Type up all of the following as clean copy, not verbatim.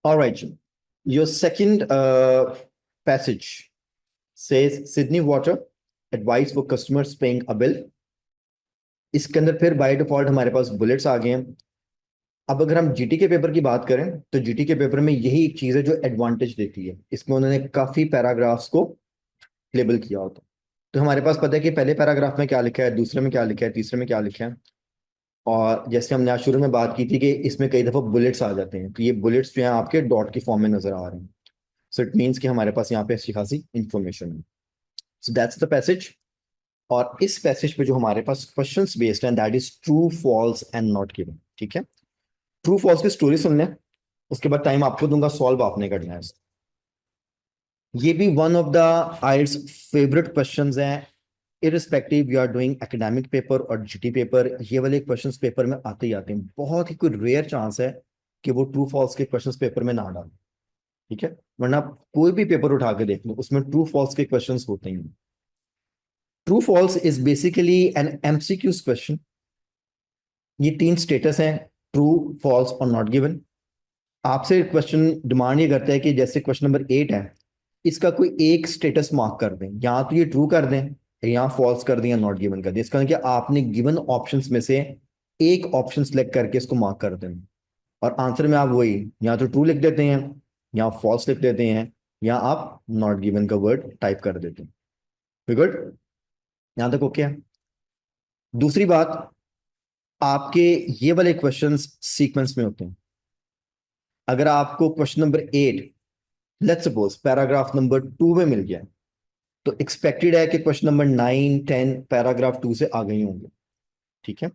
All right. Your second passage says Sydney Water advice for customers paying a bill. इसके अंदर फिर by default हमारे पास bullets आ गए हैं। अब अगर हम जीटी के पेपर की बात करें तो जीटी के पेपर में यही एक चीज है जो एडवांटेज देती है, इसमें उन्होंने काफी पैराग्राफ्स को लेबल किया होता है। तो हमारे पास पता है कि पहले पैराग्राफ में क्या लिखा है, दूसरे में क्या लिखा है, तीसरे में क्या लिखा है। और जैसे हमने आज शुरू में बात की थी कि इसमें कई दफा बुलेट्स आ जाते हैं, तो ये बुलेट्स जो हैं आपके डॉट की फॉर्म में नजर आ रहे हैं। सो इट मीन्स कि हमारे पास यहाँ पे अच्छी खासी इंफॉर्मेशन है। So that's the passage. और इस पैसेज पे जो हमारे पास क्वेश्चंस बेस्ड हैं that is true false and not given. ठीक है, ट्रू फॉल्स की स्टोरी सुन लें, उसके बाद टाइम आपको दूंगा, सॉल्व आपने करना है। ये भी one of the IELTS favourite questions हैं, irrespective you are doing academic paper और जीटी पेपर, ये वाले क्वेश्चंस पेपर में आते ही आते हैं। बहुत ही कोई रेयर चांस है कि वो ट्रू फॉल्स के क्वेश्चंस पेपर में ना डालें। ठीक है, वरना कोई भी पेपर उठा के देख लो उसमें ट्रू फॉल्स के क्वेश्चंस होते हैं। True false is basically an MCQs question. ये तीन स्टेटस हैं, ट्रू फॉल्स और नॉट गिवन। आपसे क्वेश्चन डिमांड ये करता है कि जैसे क्वेश्चन नंबर 8 है, इसका कोई एक स्टेटस मार्क कर दें, या तो ये ट्रू कर दें या फॉल्स कर दें या नॉट गिवन कर दें। इसका मतलब कि आपने गिवन ऑप्शंस में से एक ऑप्शन सेलेक्ट करके इसको मार्क कर दें, और आंसर में आप वही या तो ट्रू लिख देते हैं या फॉल्स लिख देते हैं या आप नॉट गिवन का वर्ड टाइप कर देते हैं। गुड, यहां तक ओके है। दूसरी बात, आपके ये वाले क्वेश्चंस सीक्वेंस में होते हैं। अगर आपको question number 8 let's suppose paragraph number 2 में मिल गया, तो एक्सपेक्टेड है कि क्वेश्चन नंबर 9 10 पैराग्राफ 2 से आ गई होंगे। ठीक है,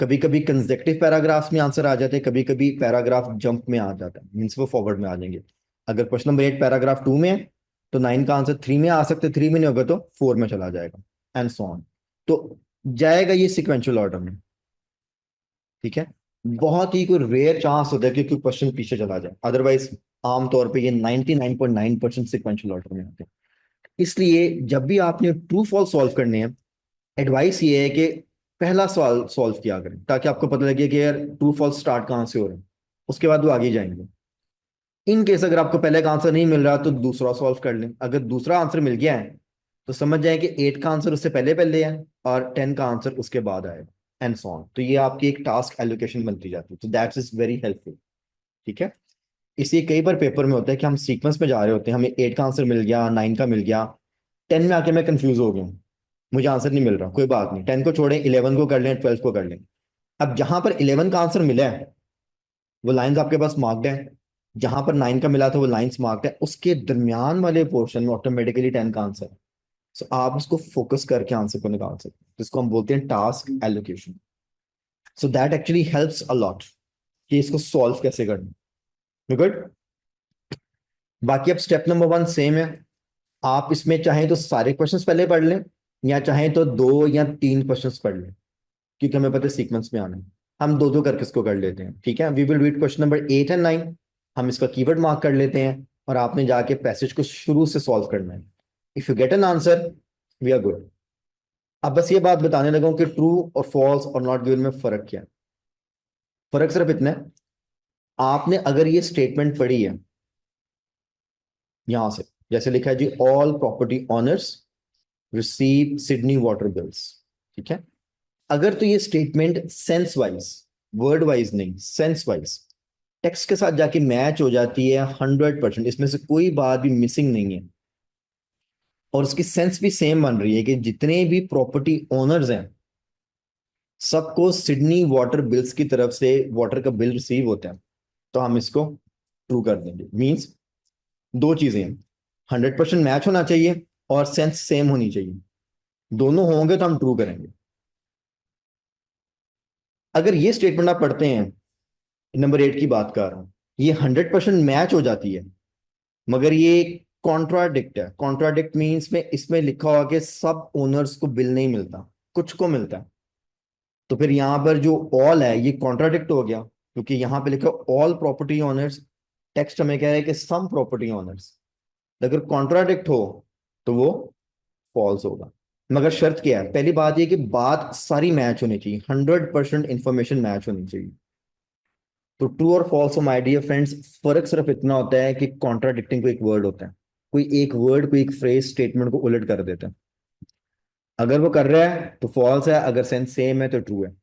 कभी कभी कंसेक्टिव पैराग्राफ्स में आंसर आ जाते हैं, कभी कभी पैराग्राफ जंप में आ जाता है, मीन्स वो फॉरवर्ड में आ जाएंगे। अगर क्वेश्चन नंबर 8 पैराग्राफ 2 में है तो 9 का आंसर 3 में आ सकते, 3 में नहीं होगा तो 4 में चला जाएगा, एंड सो ऑन। तो जाएगा ये सिक्वेंशियल ऑर्डर में। ठीक है, बहुत ही कोई रेयर चांस होता है कि कोई क्वेश्चन पीछे चला जाए, अदरवाइज आमतौर पे ये 99.9% सिक्वेंशियल ऑर्डर में आते हैं। इसलिए जब भी आपने ट्रू फॉल्स सॉल्व करने हैं, एडवाइस ये है कि पहला सवाल सॉल्व किया करें, ताकि आपको पता लगे कि यार ट्रू फॉल्स स्टार्ट कहाँ से हो रहे हैं, उसके बाद वो आगे जाएंगे। इन केस अगर आपको पहले का आंसर नहीं मिल रहा तो दूसरा सॉल्व कर लें। अगर दूसरा आंसर मिल गया है तो समझ जाए कि 8 का आंसर उससे पहले पहले है और 10 का आंसर उसके बाद आएगा, एंड सो ऑन। तो ये आपकी एक टास्क एलोकेशन बनती जाती है, तो दैट्स इज वेरी हेल्पफुल। ठीक है, इसी कई बार पेपर में होता है कि हम सीक्वेंस में जा रहे होते हैं, हमें 8 का आंसर मिल गया, 9 का मिल गया, 10 में आके मैं कंफ्यूज हो गया, मुझे आंसर नहीं मिल रहा। कोई बात नहीं, 10 को छोड़ें, 11 को कर लें, 12 को कर लें। अब जहां पर 11 का आंसर मिला है वो लाइंस आपके पास मार्क्ड है, जहां पर 9 का मिला था वो लाइंस मार्क्ड है, उसके दरमियान वाले पोर्शन में ऑटोमेटिकली 10 का आंसर है। सो आप उसको फोकस करके आंसर को निकाल सकते हैं, जिसको हम बोलते हैं task allocation. So that actually helps a lot कि इसको सॉल्व कैसे करना। गुड, बाकी अब स्टेप नंबर 1 सेम है। आप इसमें चाहें तो सारे क्वेश्चंस पहले पढ़ लें, या चाहें तो 2 या 3 क्वेश्चंस पढ़ लें, क्योंकि हमें पता है सीक्वेंस में आना है। हम दो दो करके इसको कर लेते हैं। ठीक है, we will read question number 8 and 9, हम इसका कीवर्ड मार्क कर लेते हैं और आपने जाके पैसेज को शुरू से सॉल्व करना है। If you get an answer we are good. अब बस ये बात बताने लगा कि ट्रू और फॉल्स और नॉट गिवन में फर्क क्या है। फर्क सिर्फ इतना है, आपने अगर ये स्टेटमेंट पढ़ी है यहां से, जैसे लिखा है जी all property owners receive Sydney water bills. ठीक है, अगर तो ये statement sense wise, word wise नहीं, सेंस वाइज टेक्स्ट के साथ जाके मैच हो जाती है 100%, इसमें से कोई बात भी मिसिंग नहीं है, और उसकी सेंस भी सेम बन रही है कि जितने भी प्रॉपर्टी ओनर्स हैं सबको सिडनी वाटर बिल्स की तरफ से वाटर का बिल रिसीव होता है, तो हम इसको ट्रू कर देंगे। मींस दो चीजें हैं, 100% मैच होना चाहिए और सेंस सेम होनी चाहिए, दोनों होंगे तो हम ट्रू करेंगे। अगर ये स्टेटमेंट आप पढ़ते हैं, नंबर 8 की बात कर रहा हूं, ये 100% मैच हो जाती है, मगर ये कॉन्ट्राडिक्ट है। कॉन्ट्राडिक्ट मीन्स में इसमें लिखा हुआ कि सब ओनर्स को बिल नहीं मिलता, कुछ को मिलता है, तो फिर यहां पर जो ऑल है ये कॉन्ट्राडिक्ट हो गया, क्योंकि यहां पे लिखा ऑल प्रॉपर्टी ओनर्स, टेक्स्ट हमें कह रहा है कि सम प्रॉपर्टी ओनर्स। अगर कॉन्ट्राडिक्ट हो तो वो फॉल्स होगा। मगर शर्त क्या है, पहली बात ये कि बात सारी मैच होनी चाहिए, 100% इंफॉर्मेशन मैच होनी चाहिए। तो ट्रू और फॉल्स माय डियर फ्रेंड्स, फर्क सिर्फ इतना होता है कि कॉन्ट्राडिक्टिंग कोई एक वर्ड होता है, कोई एक वर्ड, कोई एक फ्रेज स्टेटमेंट को उलट कर देता है। अगर वो कर रहा है तो फॉल्स है, अगर सेंस सेम है तो ट्रू है।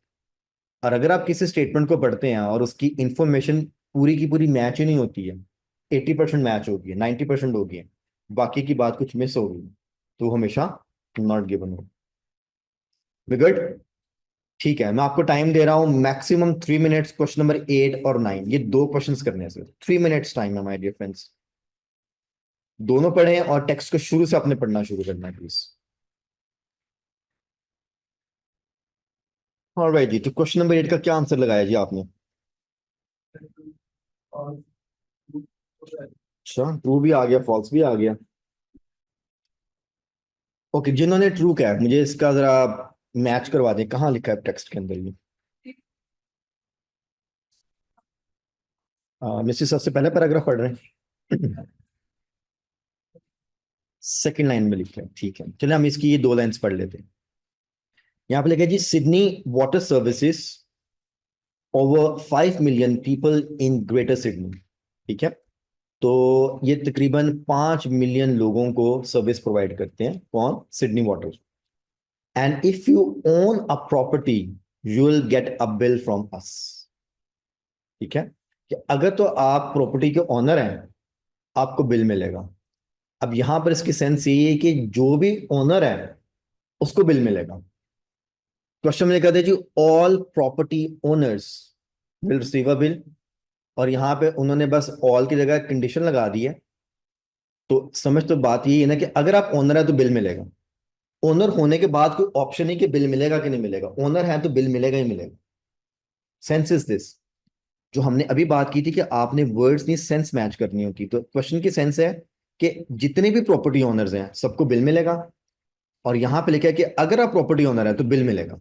और अगर आप किसी स्टेटमेंट को पढ़ते हैं और उसकी इंफॉर्मेशन पूरी की पूरी मैच ही नहीं होती है, 80% मैच होगी है, 90% होगी है, बाकी की बात कुछ मिस होगी, तो हमेशा नॉट गिवन हो। गुड। ठीक है, मैं आपको टाइम दे रहा हूं मैक्सिमम 3 मिनट्स, क्वेश्चन नंबर 8 और 9, ये दो क्वेश्चंस करने हैं सिर्फ, 3 मिनट्स टाइम है माय डियर फ्रेंड्स। दोनों पढ़ें और टेक्स्ट को शुरू से आपने पढ़ना शुरू करना है प्लीज। ऑलराइट जी, तो क्वेश्चन नंबर 8 का क्या आंसर लगाया जी आपने? अच्छा, ट्रू भी आ गया, फॉल्स भी आ गया। ओके, जिन्होंने ट्रू किया है मुझे इसका जरा मैच करवा दें, कहाँ लिखा है टेक्स्ट के अंदर ये? मिस्टर सबसे पहले पैराग्राफ पढ़ रहे हैं? सेकंड लाइन में लिखा है, ठीक है, चलिए हम इसकी ये 2 लाइन्स पढ़ लेते हैं। यहाँ पे लिखा है जी, Sydney water services over 5 million people in greater Sydney. ठीक है, तो ये तकरीबन 5 मिलियन लोगों को सर्विस प्रोवाइड करते हैं, कौन? Sydney water. And if you own a property you will get a bill from us. ठीक है, कि अगर तो आप प्रॉपर्टी के ओनर हैं, आपको बिल मिलेगा। अब यहां पर इसकी सेंस ये है कि जो भी ओनर है उसको बिल मिलेगा। क्वेश्चन में लिखा था जी, all property owners will receive a bill, और यहां पे उन्होंने बस ऑल की जगह कंडीशन लगा दी है। तो समझ तो बात यही है ना कि अगर आप ओनर है तो बिल मिलेगा। ओनर होने के बाद कोई ऑप्शन नहीं कि बिल मिलेगा कि नहीं मिलेगा, ओनर है तो बिल मिलेगा ही मिलेगा। सेंस इज दिस, जो हमने अभी बात की थी कि आपने वर्ड्स नहीं सेंस मैच करनी होती, तो क्वेश्चन की सेंस है कि जितने भी प्रॉपर्टी ओनर्स हैं सबको बिल मिलेगा, और यहां पे लिखा है कि अगर आप प्रॉपर्टी ओनर है तो बिल मिलेगा।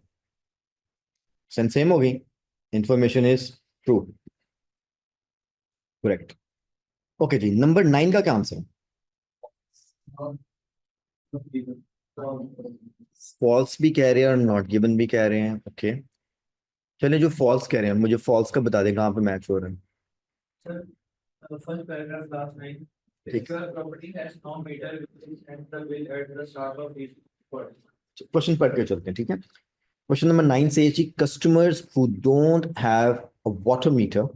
सेंस सेम होगी, information is true, correct. Okay जी, नंबर 9 का क्या आंसर है? फॉल्स भी कह रहे हैं और नॉट गिवन भी कह रहे हैं, ओके। चलिए, जो फॉल्स कह रहे हैं मुझे फॉल्स का बता दें कहाँ पे मैच हो रहा है। First paragraph, last line. ठीक, If your property has no meter, please enter the bill at the start of each word. Question पढ़ के चलते हैं, ठीक है। क्वेश्चन नंबर 9 से जी, customers who don't have a water meter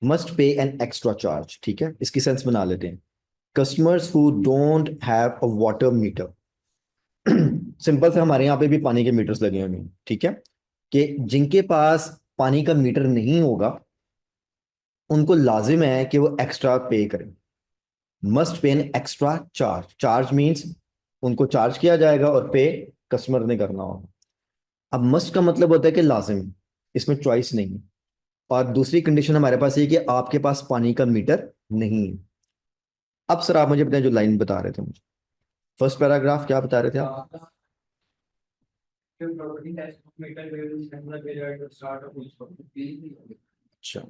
must pay an extra charge. ठीक है, इसकी सेंस बना लेते हैं। Customers who don't have a water meter, simple से हमारे यहाँ पे भी पानी के मीटर्स लगे हुए हैं, ठीक है, कि जिनके पास पानी का मीटर नहीं होगा उनको लाजिम है कि वो एक्स्ट्रा पे करें। Must pay an extra charge, charge means उनको चार्ज किया जाएगा और पे कस्टमर ने करना होगा। अब मस्ट का मतलब होता है कि लाजिम है, इसमें चॉइस नहीं है। और दूसरी कंडीशन हमारे पास ये है कि आपके पास पानी का मीटर नहीं है। अब सर आप मुझे बताएं, जो लाइन बता रहे थे मुझे, फर्स्ट पैराग्राफ क्या बता रहे थे आप? If your property has no meter, please enter the bill at the start of each word. अच्छा,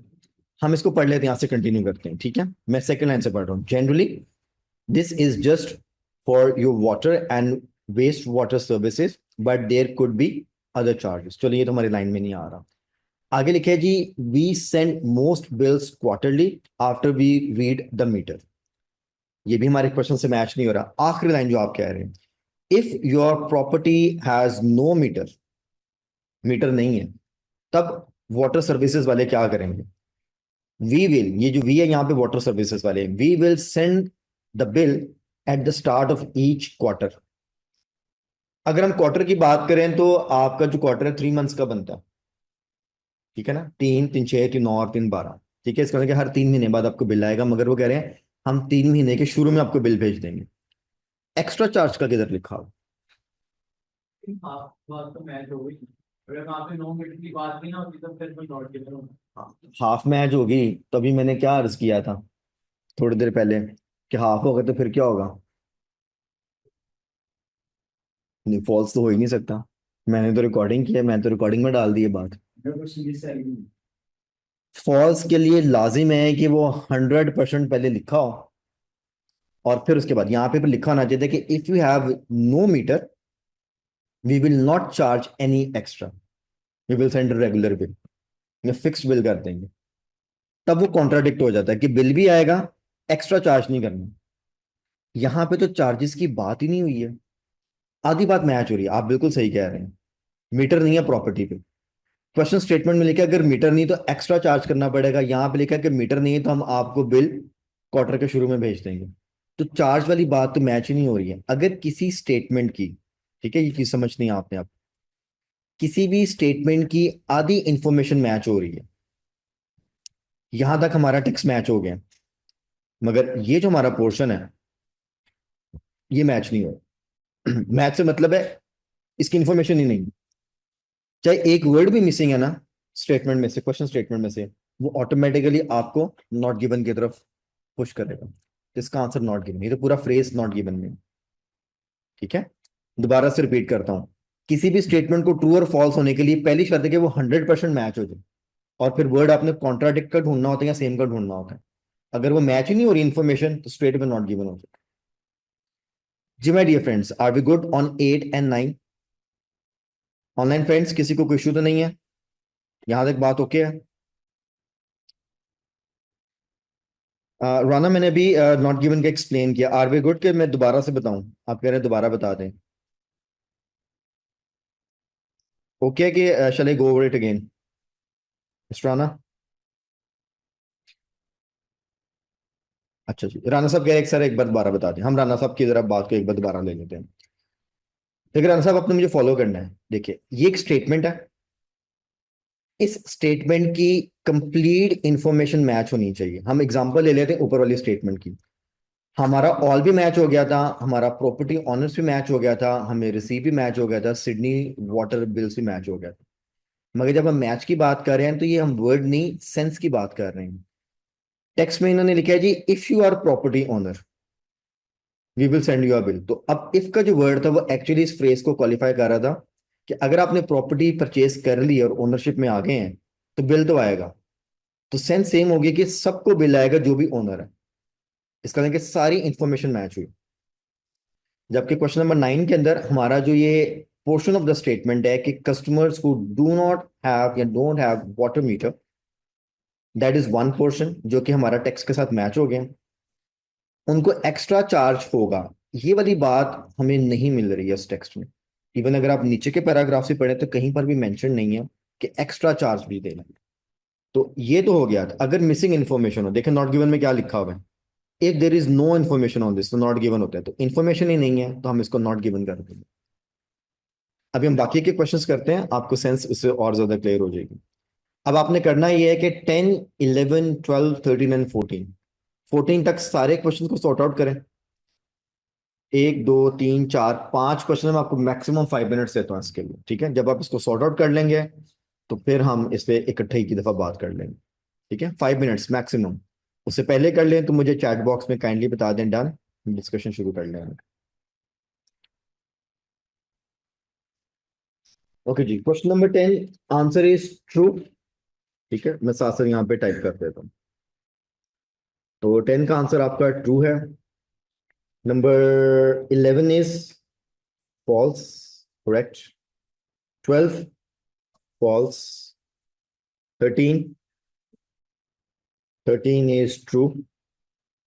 हम इसको पढ़ लेते हैं, यहां से कंटिन्यू करते हैं, ठीक है। मैं सेकंड लाइन से पढ़ रहा हूँ। Generally this is just for your water and waste water services but there could be other charges. चलिए, ये तो हमारी लाइन में नहीं आ रहा। आगे लिखे है जी, we send most bills quarterly after we read the meter. ये भी हमारे क्वेश्चन से मैच नहीं हो रहा। आखिरी लाइन जो आप कह रहे हैं, if your property has no meter, meter नहीं है, तब वाटर सर्विसेज वाले क्या करेंगे? वी विल, ये जो वी है यहाँ पे वाटर सर्विसेज वाले, we will send the bill at the start of each quarter. अगर हम क्वार्टर की बात करें तो आपका जो क्वार्टर है 3 मंथ्स का बनता है, ठीक है ना, 3, 3, 6, 3, 9 और 3, 12। ठीक है, इसका मतलब कि हर 3 महीने बाद आपको बिल आएगा, मगर वो कह रहे हैं हम 3 महीने के शुरू में आपको बिल भेज देंगे। एक्स्ट्रा चार्ज का किधर लिखा हो? हाँ, बात तो मैच हो गई। अगर वहाँ पे 9 मीटर की बात नहीं ना होती तो फिर कोई नॉट गिवन होता। हाफ मैच होगी, तभी मैंने क्या अर्ज किया था थोड़ी देर पहले कि हाफ होगा तो फिर क्या होगा? नहीं, फॉल्स तो हो ही नहीं सकता। मैंने तो रिकॉर्डिंग की है, मैं तो रिकॉर्डिंग में डाल दी है बात। फॉल्स के लिए लाजिम है कि वो 100% पहले लिखा हो, और फिर उसके बाद यहाँ पे भी लिखा होना चाहिए कि if you have no meter we will not charge any extra, we will send regular bill. या फिक्स्ड बिल कर देंगे, तब वो कॉन्ट्राडिक्ट हो जाता है कि बिल भी आएगा, एक्स्ट्रा चार्ज नहीं करना। यहां पे तो चार्जेस की बात ही नहीं हुई है, आधी बात मैच हो रही है। आप बिल्कुल सही कह रहे हैं, मीटर नहीं है प्रॉपर्टी पे। क्वेश्चन स्टेटमेंट में लिखा है अगर मीटर नहीं तो एक्स्ट्रा चार्ज करना पड़ेगा, यहां पे लिखा है कि मीटर नहीं है तो हम आपको बिल क्वार्टर के शुरू में भेज देंगे। तो चार्ज वाली बात तो मैच ही नहीं हो रही है। अगर किसी स्टेटमेंट की, ठीक है, ये चीज समझनी है आपने, आप किसी भी स्टेटमेंट की आधी इंफॉर्मेशन मैच हो रही है, यहां तक हमारा टेक्स्ट मैच हो गया, मगर ये जो हमारा पोर्शन है ये मैच नहीं हो। मैच से मतलब है इसकी इंफॉर्मेशन ही नहीं, चाहे एक वर्ड भी मिसिंग है ना स्टेटमेंट में से, क्वेश्चन स्टेटमेंट में से, वो ऑटोमेटिकली आपको नॉट गिवन की तरफ पुश करेगा। तो इसका आंसर नॉट गिवन, ये तो पूरा फ्रेज नॉट गिवन में है। ठीक है, दोबारा से रिपीट करता हूं, किसी भी स्टेटमेंट को ट्रू और फॉल्स होने के लिए पहली शर्त है कि वो 100% मैच हो जाए, और फिर वर्ड आपने कॉन्ट्राडिक्ट का ढूंढना होता है या सेम का ढूंढना होता है। अगर वो मैच ही नहीं हो रही इन्फॉर्मेशन तो स्ट्रेट में नॉट गिवन हो जाए। जी my dear friends, are we good on 8 and 9? Online friends किसी को कोई इशू तो नहीं है, यहां तक बात ओके है? राना मैंने अभी नॉट गिवन का एक्सप्लेन किया, आर वी गुड? के मैं दोबारा से बताऊं? आप कह रहे हैं दोबारा बता दें, ओके कि shall I go over it again? Mister Rana, अच्छा जी, राना साहब कह रहे हैं एक सर एक बार दोबारा बता दें। हम राना साहब की जरा बात को एक बार दोबारा ले लेते हैं। देखिए राना साहब, आपने मुझे फॉलो करना है। देखिए ये एक स्टेटमेंट है, इस स्टेटमेंट की कंप्लीट इंफॉर्मेशन मैच होनी चाहिए। हम एग्जांपल ले लेते हैं ऊपर वाली स्टेटमेंट की, हमारा ऑल भी मैच हो गया था, हमारा प्रॉपर्टी ऑनर्स भी मैच हो गया था, हमें रिसीव भी मैच हो गया था, सिडनी वाटर बिल्स भी मैच हो गया था। मगर जब हम मैच की बात कर रहे हैं तो ये हम वर्ड नहीं सेंस की बात कर रहे हैं। टेक्स्ट में इन्होंने लिखा है जी if you are property owner we will send you a bill. तो अब इफ का जो वर्ड था वो एक्चुअली इस फ्रेज को क्वालिफाई कर रहा था कि अगर आपने प्रॉपर्टी परचेज कर ली और ओनरशिप में आ गए हैं तो बिल तो आएगा। तो सेंस सेम होगी कि सबको बिल आएगा जो भी ओनर है। इसका मतलब कि सारी इंफॉर्मेशन मैच हुई। जबकि क्वेश्चन नंबर 9 के अंदर हमारा जो ये पोर्शन ऑफ द स्टेटमेंट है कि customers who do not have या don't have water meter, that is one portion जो कि हमारा टेक्स्ट के साथ मैच हो गया, उनको एक्स्ट्रा चार्ज होगा। ये वाली बात हमें नहीं मिल रही है इस टेक्स्ट में। इवन अगर आप नीचे के पैराग्राफ से पढ़े तो कहीं पर भी मेंशन नहीं है कि एक्स्ट्रा चार्ज भी देना है। तो ये तो हो गया। अगर मिसिंग इन्फॉर्मेशन हो, देखें नॉट गिवन में क्या लिखा हुआ है, if there is no information on this तो नॉट गिवन होता है। तो इन्फॉर्मेशन ही नहीं है तो हम इसको नॉट गिवन कर देंगे। अभी हम बाकी के क्वेश्चंस करते हैं, आपको सेंस उससे और ज्यादा क्लियर हो जाएगी। अब आपने करना ये है कि 10, 11, 12, 13 एंड 14, 14 तक सारे क्वेश्चन को सॉर्ट आउट करें। 1, 2, 3, 4, 5 क्वेश्चन में आपको मैक्सिमम 5 मिनट्स देता हूँ इसके लिए। ठीक है, जब आप इसको सॉर्ट आउट कर लेंगे तो फिर हम इस पे इकट्ठे ही की दफा बात कर लेंगे। ठीक है, 5 मिनट्स मैक्सिमम। उससे पहले कर लें तो मुझे चैट बॉक्स में काइंडली बता दें, डन, डिस्कशन शुरू कर लेंगे। ओके जी, question number 10, answer is true. ठीक है, मैं साथ साथ यहाँ पे टाइप कर देता हूँ। तो 10 का आंसर आपका ट्रू है। Number 11 is false, correct. 12 false. 13, 13 is true,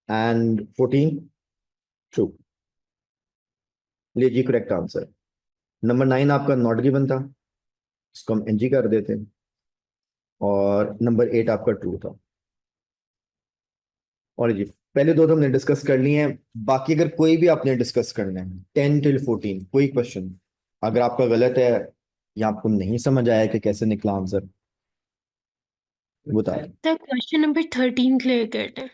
and 14 true। लिए जी करेक्ट आंसर। नंबर 9 आपका नॉट गिवन था, इसको हम एनजी कर देते हैं। और नंबर 8 आपका ट्रू था। और जी पहले दो तो हमने डिस्कस कर लिए हैं, बाकी अगर कोई भी आपने डिस्कस करना है 10 till 14 कोई क्वेश्चन अगर आपका गलत है या आपको नहीं समझ आया कि कैसे निकला आंसर, बताएं। तो क्वेश्चन नंबर 13 क्लियर करते हैं।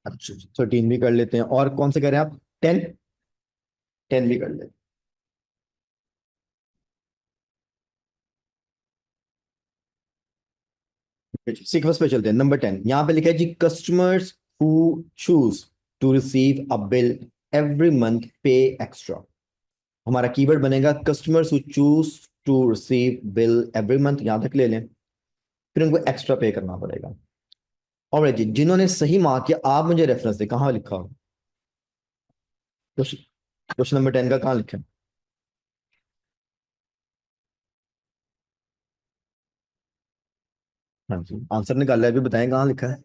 अच्छा, 13 भी कर लेते हैं। और कौन से कह रहे हैं आप? 10, 10 भी कर लेते हैं। सीक्वेंस पे चलते हैं। नंबर 10 यहाँ पे लिखा है जी customers who choose to receive a bill every month pay extra. हमारा कीवर्ड बनेगा customers who choose to receive bill every month, यहां तक ले लें, फिर उनको एक्स्ट्रा पे करना पड़ेगा। और जी जिन्होंने सही मार्क किया आप मुझे रेफरेंस दे, कहाँ लिखा हो? क्वेश्चन नंबर 10 का कहाँ लिखा है? हाँ जी, आंसर निकाला है, अभी बताएं कहाँ लिखा है।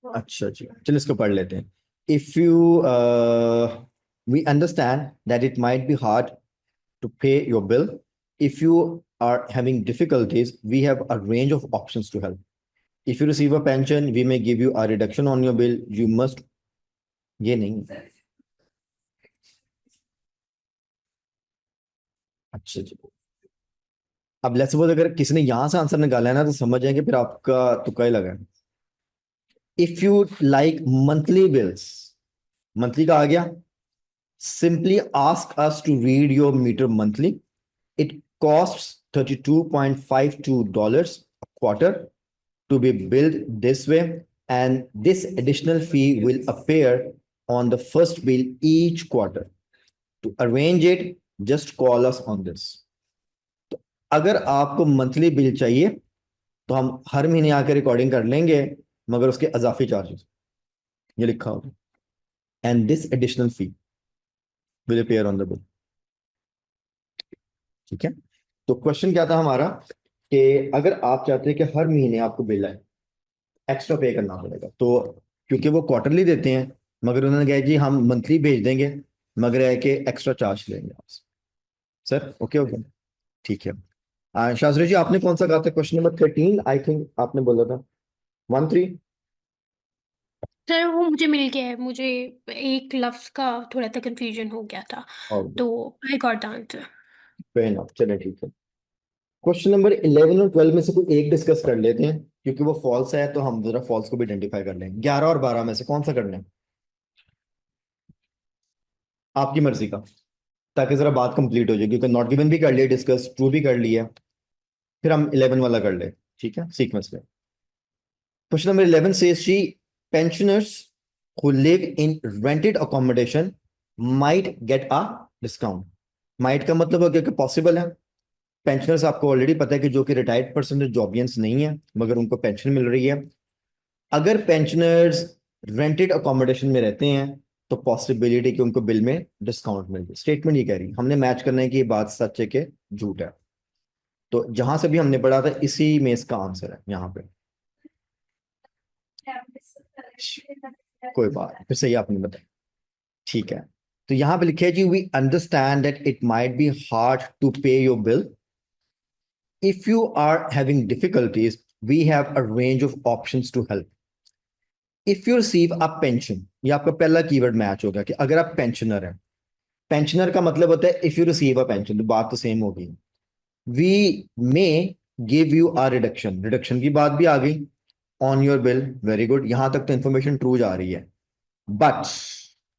अच्छा जी, चलिए इसको पढ़ लेते हैं। If you we understand that it might be hard to pay your bill. If you are having difficulties, we have a range of options to help. If you receive a pension, we may give you a reduction on your bill. You must, ये नहीं, अच्छा जी। अब let's suppose अगर किसी ने यहां से answer निकाला है ना, तो समझ जाएंगे फिर आपका तुक्का ही लगा है। If you like monthly bills, monthly का आ गया, simply ask us to read your meter monthly. It costs $32.52 a quarter to be billed this way, and this additional fee will appear on the first bill each quarter. To arrange it, just call us on this. तो अगर आपको monthly bill चाहिए तो हम हर महीने आकर recording कर लेंगे, मगर उसके अजाफी चार्जेस ये लिखा होगा, and this additional fee will appear on the bill. ठीक है, तो क्वेश्चन क्या था हमारा कि अगर आप चाहते हैं कि हर महीने आपको बिल आए, एक्स्ट्रा पे करना पड़ेगा। तो क्योंकि वो क्वार्टरली देते हैं, मगर उन्होंने कहा जी हम मंथली भेज देंगे, मगर है कि एक्स्ट्रा चार्ज लेंगे आपसे। सर ओके ओके, ठीक है। शास्त्री जी आपने कौन सा कहा था, क्वेश्चन नंबर 13 आई थिंक आपने बोला था, 13। सर वो मुझे मिल गया है, मुझे एक लफ्ज का थोड़ा सा कंफ्यूजन हो गया था, और तो आई गॉट द आंसर। चलिए ठीक है। क्वेश्चन नंबर 11 और 12 में से कोई एक डिस्कस कर लेते हैं, क्योंकि वो फॉल्स है तो हम जरा फॉल्स को भी आइडेंटिफाई कर लेंगे। 11 और 12 में से कौन सा करना है, आपकी मर्जी का, ताकि जरा बात कंप्लीट हो जाए, क्योंकि नॉट गिवन भी कर लिया डिस्कस, ट्रू भी कर लिया, फिर हम 11 वाला कर ले। ठीक है, सीक्वेंस में। Question number 11 says she pensioners who live in rented accommodation might get a discount. Might का मतलब हो गया कि पॉसिबल है। पेंशनर्स आपको ऑलरेडी पता है कि जो कि रिटायर्ड पर्सन जॉबियंस नहीं है, मगर उनको पेंशन मिल रही है। अगर पेंशनर्स रेंटेड अकोमोडेशन में रहते हैं तो पॉसिबिलिटी कि उनको बिल में डिस्काउंट मिल जाए। स्टेटमेंट ये कह रही है, हमने मैच करना है कि ये बात सच है कि झूठ है। तो जहां से भी हमने पढ़ा था इसी में इसका आंसर है यहाँ पे। कोई बात नहीं, फिर सही आपने बताया। ठीक है, तो यहां पे लिखे है जी we understand that it might be hard to pay your bill. If you are having difficulties we have a range of options to help. If you receive a pension, ये आपका पहला कीवर्ड मैच होगा कि अगर आप pensioner हैं। Pensioner का मतलब होता है if you receive a pension, तो बात तो सेम होगी। We may give you a reduction, reduction की बात भी आ गई on your bill. Very good, यहां तक तो इंफॉर्मेशन ट्रू जा रही है, बट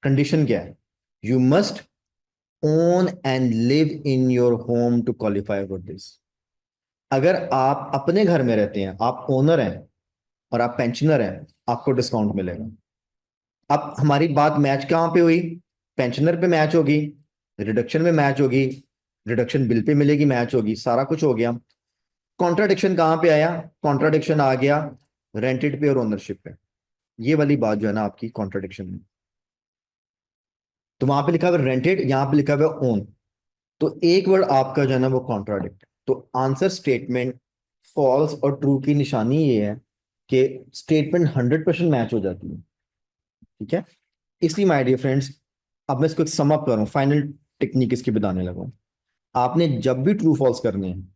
कंडीशन क्या है, you must own and live in your home to qualify for this. अगर आप अपने घर में रहते हैं, आप ओनर हैं और आप पेंशनर हैं, आपको डिस्काउंट मिलेगा। अब हमारी बात मैच कहाँ पे हुई, पेंशनर पे मैच होगी, रिडक्शन में मैच होगी, रिडक्शन बिल पे मिलेगी, मैच होगी, सारा कुछ हो गया। कॉन्ट्राडिक्शन कहाँ पे आया, कॉन्ट्राडिक्शन आ गया रेंटेड पे और ओनरशिप पे। ये वाली बात जो है ना आपकी कॉन्ट्राडिक्शन में, तो वहां पे लिखा हुआ रेंटेड, यहां पे लिखा हुआ ओन, तो एक वर्ड आपका जो है ना वो कॉन्ट्राडिक्ट। तो आंसर स्टेटमेंट फॉल्स और ट्रू की निशानी ये है कि स्टेटमेंट 100% मैच हो जाती है। ठीक है, इसलिए माय डियर फ्रेंड्स, अब मैं इसको सम अप करूं, फाइनल टेक्निक इसकी बताने लगा। आपने जब भी ट्रू फॉल्स करने हैं,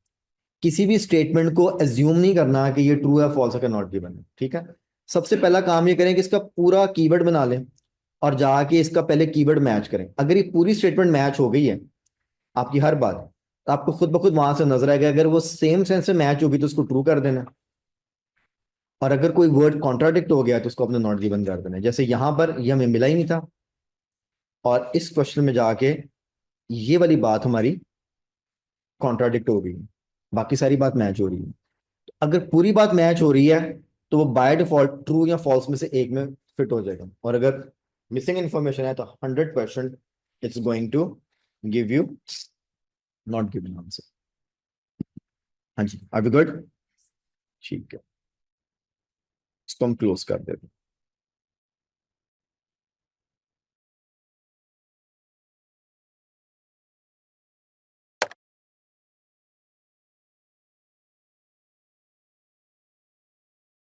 किसी भी स्टेटमेंट को एज्यूम नहीं करना कि ये ट्रू है फॉल्स है कि नॉट गिवन है। ठीक है, सबसे पहला काम ये करें कि इसका पूरा कीवर्ड बना लें और जाके इसका पहले कीवर्ड मैच करें। अगर ये पूरी स्टेटमेंट मैच हो गई है आपकी हर बात, तो आपको खुद ब खुद वहां से नजर आएगा, अगर वो सेम सेंस से मैच होगी तो उसको ट्रू कर देना, और अगर कोई वर्ड कॉन्ट्राडिक्ट हो गया तो उसको अपने नॉट गिवन कर देना। जैसे यहां पर ये हमें मिला ही नहीं था, और इस क्वेश्चन में जाके ये वाली बात हमारी कॉन्ट्राडिक्ट हो गई, बाकी सारी बात मैच हो रही है। अगर पूरी बात मैच हो रही है तो वो बाय डिफॉल्ट ट्रू या फॉल्स में से एक में फिट हो जाएगा, और अगर मिसिंग इंफॉर्मेशन है तो 100% it's going to give you not given answer. हाँ जी, आर वी गुड? ठीक है, इसको हम क्लोज कर देते हैं।